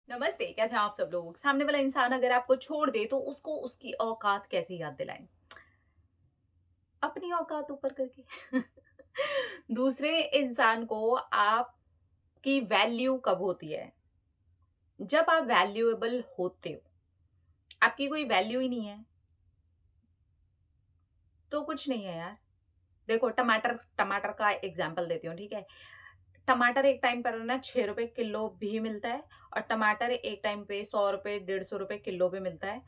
नमस्ते, कैसे हैं आप सब लोग। सामने वाला इंसान अगर आपको छोड़ दे तो उसको उसकी औकात कैसे याद दिलाएं? अपनी औकात ऊपर करके। दूसरे इंसान को आपकी वैल्यू कब होती है? जब आप वैल्यूएबल होते हो। आपकी कोई वैल्यू ही नहीं है तो कुछ नहीं है यार। देखो, टमाटर टमाटर का एग्जांपल देती हूँ, ठीक है। टमाटर एक टाइम पर ना 6 रुपए किलो भी मिलता है, और टमाटर एक टाइम पे 100 रुपए 150 रुपए किलो भी मिलता है।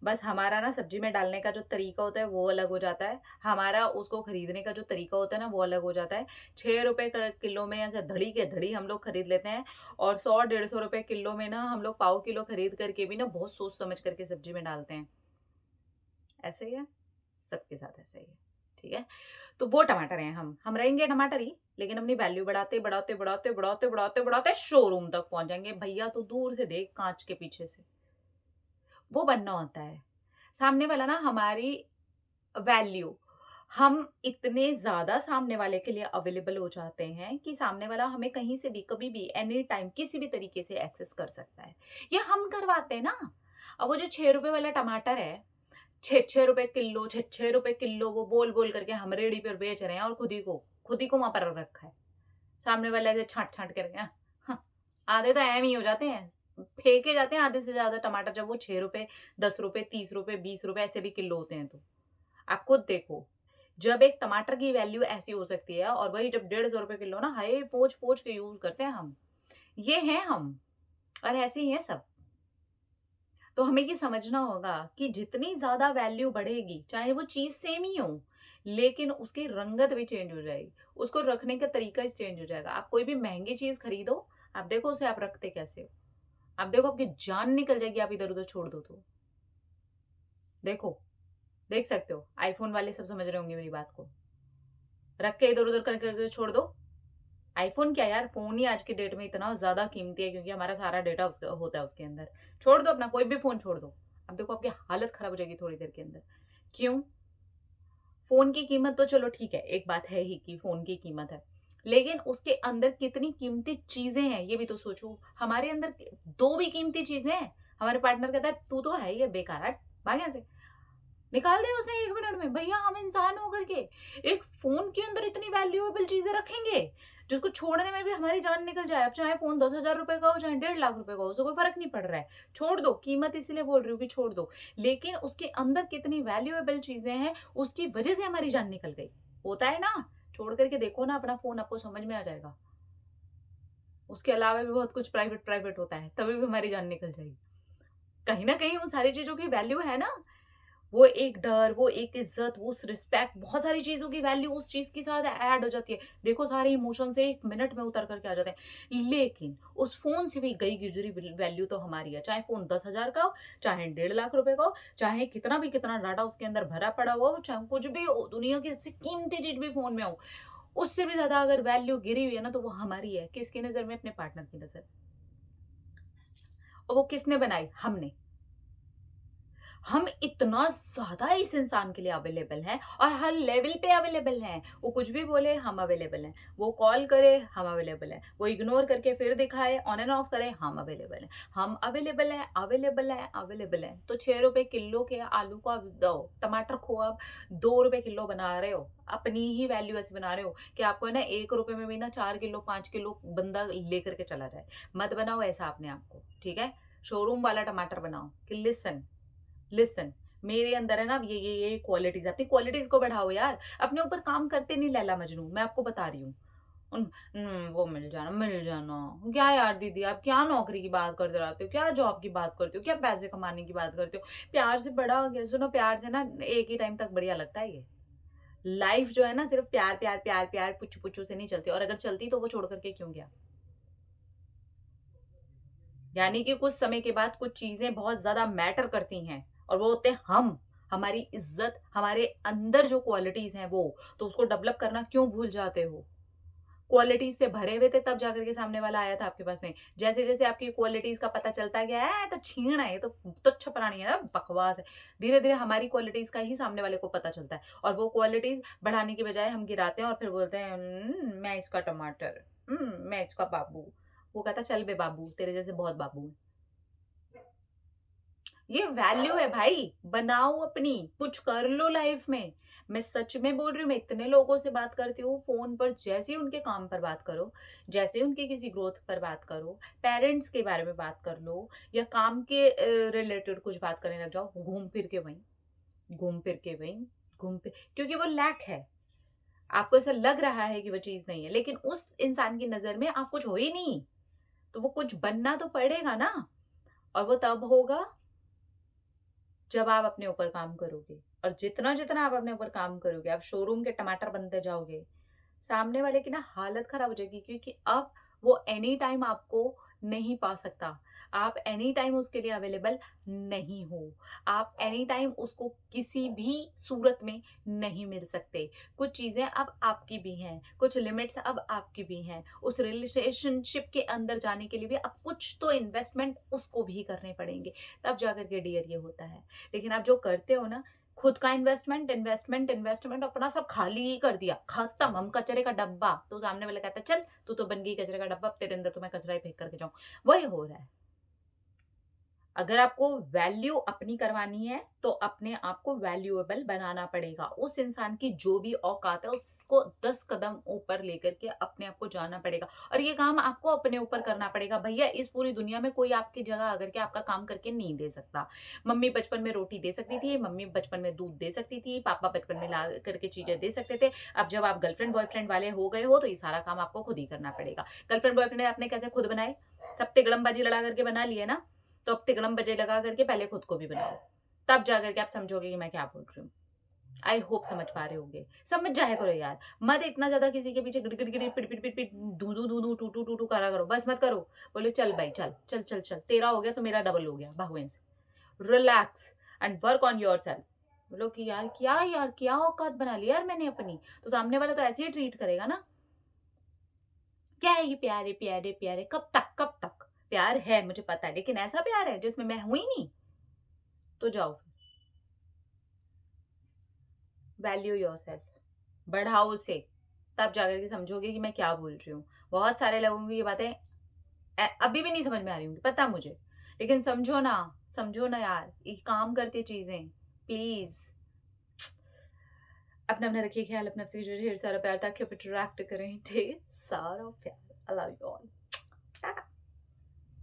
बस हमारा ना सब्जी में डालने का जो तरीका होता है वो अलग हो जाता है, हमारा उसको खरीदने का जो तरीका होता है ना वो अलग हो जाता है। 6 रुपए किलो में ऐसे धड़ी के धड़ी हम लोग खरीद लेते हैं, और 100 150 रुपए किलो में ना हम लोग पाव किलो खरीद करके भी ना बहुत सोच समझ करके सब्जी में डालते हैं। ऐसे ही है, सबके साथ ऐसे ही है, ठीक है। तो वो टमाटर हैं हम रहेंगे टमाटर ही, लेकिन अपनी वैल्यू बढ़ाते बढ़ाते बढ़ाते बढ़ाते बढ़ाते बढ़ाते शोरूम तक पहुंच जाएंगे। भैया तो दूर से देख, कांच के पीछे से वो बनना होता है। सामने वाला ना हमारी वैल्यू, हम इतने ज्यादा सामने वाले के लिए अवेलेबल हो जाते हैं कि सामने वाला हमें कहीं से भी कभी भी एनी टाइम किसी भी तरीके से एक्सेस कर सकता है। ये हम करवाते हैं ना। अब वो जो 6 रुपए वाला टमाटर है, 6 6 रुपए किलो, 6 6 रुपए किलो वो बोल बोल करके हम रेडी पर बेच रहे हैं, और खुद ही को वहां पर रखा है। सामने वाले ऐसे छांट छांट कर हाँ, हाँ, आधे तो एम ही हो जाते हैं, फेंके जाते हैं आधे से ज्यादा टमाटर, जब वो 6 रुपए 10 रुपए 30 रुपए 20 रुपए ऐसे भी किलो होते हैं तो। आप खुद देखो, जब एक टमाटर की वैल्यू ऐसी हो सकती है, और वही जब 150 रुपए किलो ना, हाय पोच पोच के यूज करते हैं हम। ये हैं हम, और ऐसे ही हैं सब। तो हमें ये समझना होगा कि जितनी ज्यादा वैल्यू बढ़ेगी, चाहे वो चीज सेम ही हो, लेकिन उसकी रंगत भी चेंज हो जाएगी, उसको रखने का तरीका चेंज हो जाएगा। आप कोई भी महंगी चीज खरीदो, आप देखो उसे आप रखते कैसे हो। आप देखो, आपकी जान निकल जाएगी आप इधर उधर छोड़ दो तो। देखो, देख सकते हो, आईफोन वाले सब समझ रहे होंगे मेरी बात को। रख के इधर उधर कर करके छोड़ दो। आईफोन क्या यार, फोन ही आज की डेट में इतना ज्यादा कीमती है, क्योंकि हमारा सारा डेटा उसका होता है उसके अंदर। छोड़ दो अपना कोई भी फोन छोड़ दो, अब देखो आपकी हालत खराब हो जाएगी थोड़ी देर के अंदर। क्यों? फोन की कीमत तो चलो ठीक है, एक बात है ही कि फोन की कीमत है, लेकिन उसके अंदर कितनी कीमती चीजें हैं ये भी तो सोचो। हमारे अंदर दो भी कीमती चीजें हैं। हमारे पार्टनर कहता है तू तो है ही है बेकार, हट भाग यहाँ से, निकाल दे उसे 1 मिनट में। भैया हम इंसान होकर के एक फोन के अंदर इतनी वैल्यूएबल चीजें रखेंगे, जिसको छोड़ने में भी हमारी जान निकल जाए। अब चाहे फोन 10,000 रुपए का हो, चाहे 1.5 लाख रुपए का हो, उससे कोई फर्क नहीं पड़ रहा है। छोड़ दो, कीमत इसीलिए बोल रही हूँ कि छोड़ दो, लेकिन उसके अंदर कितनी वैल्यूएबल चीजें हैं, उसकी वजह से हमारी जान निकल गई। होता है ना। छोड़ करके देखो ना अपना फोन, आपको समझ में आ जाएगा। उसके अलावा भी बहुत कुछ प्राइवेट प्राइवेट होता है, तभी भी हमारी जान निकल जाएगी। कहीं ना कहीं उन सारी चीजों की वैल्यू है ना। वो एक डर, वो एक इज्जत, वो उस रिस्पेक्ट, बहुत सारी चीजों की वैल्यू उस चीज के साथ ऐड हो जाती है। देखो, सारे इमोशन से 1 मिनट में उतर करके आ जाते हैं, लेकिन उस फोन से भी गई गुजरी वैल्यू तो हमारी है। चाहे फोन 10,000 का हो, चाहे 1.5 लाख रुपए का हो, चाहे कितना डाटा उसके अंदर भरा पड़ा हुआ हो, चाहे कुछ भी हो, दुनिया की सबसे कीमती चीज भी फोन में हो, उससे भी ज्यादा अगर वैल्यू गिरी हुई है ना, तो वो हमारी है। किसकी नजर में? अपने पार्टनर की नजर। और वो किसने बनाई? हमने। हम इतना ज्यादा इस इंसान के लिए अवेलेबल हैं, और हर लेवल पे अवेलेबल हैं। वो कुछ भी बोले, हम अवेलेबल हैं। वो कॉल करे, हम अवेलेबल हैं। वो इग्नोर करके फिर दिखाए, ऑन एंड ऑफ करे, हम अवेलेबल हैं। हम अवेलेबल हैं, अवेलेबल हैं, अवेलेबल हैं। तो 6 रुपए किलो के आलू को आप दो, टमाटर को आप 2 रुपए किलो बना रहे हो, अपनी ही वैल्यू ऐसे बना रहे हो कि आपको है ना 1 रुपए में भी ना 4 किलो 5 किलो बंदा लेकर के चला जाए। मत बनाओ ऐसा अपने आप को, ठीक है। शोरूम वाला टमाटर बनाओ कि लिसन, लिसन, मेरे अंदर है ना ये क्वालिटीज। अपनी क्वालिटीज को बढ़ाओ यार। अपने ऊपर काम करते नहीं लैला मजनू, मैं आपको बता रही हूँ। वो मिल जाना, मिल जाना। क्या यार दीदी, आप क्या नौकरी की बात करते रहते हो, क्या जॉब की बात करते हो, क्या पैसे कमाने की बात करते हो। प्यार से बड़ा हो गया। सुनो, प्यार से ना एक ही टाइम तक बढ़िया लगता है ये। लाइफ जो है ना, सिर्फ प्यार प्यार प्यार प्यार पुच्चू पुच्चू से नहीं चलती, और अगर चलती तो वो छोड़ करके क्यों गया। यानी कि कुछ समय के बाद कुछ चीजें बहुत ज्यादा मैटर करती हैं, और वो होते हैं हम। हमारी इज्जत, हमारे अंदर जो क्वालिटीज हैं वो, तो उसको डेवलप करना क्यों भूल जाते हो। क्वालिटीज से भरे हुए थे तब जाकर के सामने वाला आया था आपके पास में। जैसे जैसे आपकी क्वालिटीज का पता चलता गया है, तो छीण है, ये तो तुच्छ प्राणी है ना, बकवास है। धीरे धीरे हमारी क्वालिटीज का ही सामने वाले को पता चलता है, और वो क्वालिटीज बढ़ाने की बजाय हम गिराते हैं, और फिर बोलते हैं मैं इसका टमाटर, मैं इसका बाबू। वो कहता चल बे बाबू, तेरे जैसे बहुत बाबू हैं। ये वैल्यू है भाई, बनाओ अपनी, कुछ कर लो लाइफ में। मैं सच में बोल रही हूँ, मैं इतने लोगों से बात करती हूँ फोन पर, जैसे ही उनके काम पर बात करो, जैसे ही उनकी किसी ग्रोथ पर बात करो, पेरेंट्स के बारे में बात कर लो, या काम के रिलेटेड कुछ बात करने लग जाओ, घूम फिर के वहीं, घूम फिर के वहीं, घूम फिर, क्योंकि वो लैक है। आपको ऐसा लग रहा है कि वो चीज नहीं है, लेकिन उस इंसान की नजर में आप कुछ हो ही नहीं, तो वो कुछ बनना तो पड़ेगा ना। और वो तब होगा जब आप अपने ऊपर काम करोगे, और जितना जितना आप अपने ऊपर काम करोगे, आप शोरूम के टमाटर बनते जाओगे, सामने वाले की ना हालत खराब हो जाएगी, क्योंकि अब वो एनी टाइम आपको नहीं पा सकता। आप एनी टाइम उसके लिए अवेलेबल नहीं हो। आप एनी टाइम उसको किसी भी सूरत में नहीं मिल सकते। कुछ चीजें अब आपकी भी हैं, कुछ लिमिट्स अब आपकी भी हैं। उस रिलेशनशिप के अंदर जाने के लिए भी अब कुछ तो इन्वेस्टमेंट उसको भी करने पड़ेंगे, तब जाकर के डियर ये होता है। लेकिन आप जो करते हो ना, खुद का इन्वेस्टमेंट इन्वेस्टमेंट इन्वेस्टमेंट अपना सब खाली ही कर दिया, खत्म, हम कचरे का डब्बा। तो सामने वाला कहता है चल तू तो बन गई कचरे का डब्बा, अब तेरे अंदर तो मैं कचरा ही फेंक करके जाऊं। वही हो रहा है। अगर आपको वैल्यू अपनी करवानी है, तो अपने आप को वैल्यूएबल बनाना पड़ेगा। उस इंसान की जो भी औकात है, उसको 10 कदम ऊपर लेकर के अपने आप को जाना पड़ेगा। और ये काम आपको अपने ऊपर करना पड़ेगा भैया। इस पूरी दुनिया में कोई आपकी जगह आकर के आपका काम करके नहीं दे सकता। मम्मी बचपन में रोटी दे सकती थी, मम्मी बचपन में दूध दे सकती थी, पापा बचपन में ला करके चीजें दे सकते थे। अब जब आप गर्लफ्रेंड बॉयफ्रेंड वाले हो गए हो, तो ये सारा काम आपको खुद ही करना पड़ेगा। गर्लफ्रेंड बॉयफ्रेंड आपने कैसे खुद बनाए? सब तिगड़मबाजी लड़ा करके बना लिए ना। तो अब तिगड़म बजे लगा करके पहले खुद को भी बनाओ, तब जाकर के आप समझोगे कि मैं क्या बोल रही हूँ। आई होप समझ पा रहे होंगे। समझ जाया करो यार, मत इतना ज्यादा किसी के पीछे गिड़ गिड़ गिड़ पिट पिट पिट पिट धू धू धू धू टू टू टू टू करा करो, बस मत करो। बोलो चल भाई चल चल चल चल, तेरा हो गया तो मेरा डबल हो गया, भागो से। Relax and work on your self. बोलो कि यार क्या औकात बना ली यार मैंने अपनी, तो सामने वाला तो ऐसे ही ट्रीट करेगा ना। क्या है ये प्यारे प्यारे प्यारे, कब तक कब तक? प्यार है मुझे पता है, लेकिन ऐसा प्यार है जिसमें मैं हुई नहीं? तो जाओ, वैल्यू योरसेल्फ, बढ़ाओ उसे, तब जाकर के समझोगे कि मैं क्या बोल रही हूँ। बहुत सारे लोगों की ये बातें अभी भी नहीं समझ में आ रही होंगी, पता मुझे, लेकिन समझो ना यार, ये काम करती चीजें। प्लीज अपना अपना रखिए ख्याल, अपना आपसे ढेर सारा प्यार, ताकि आप इंटरेक्ट करें। ढेर सारा प्यार। I love you all.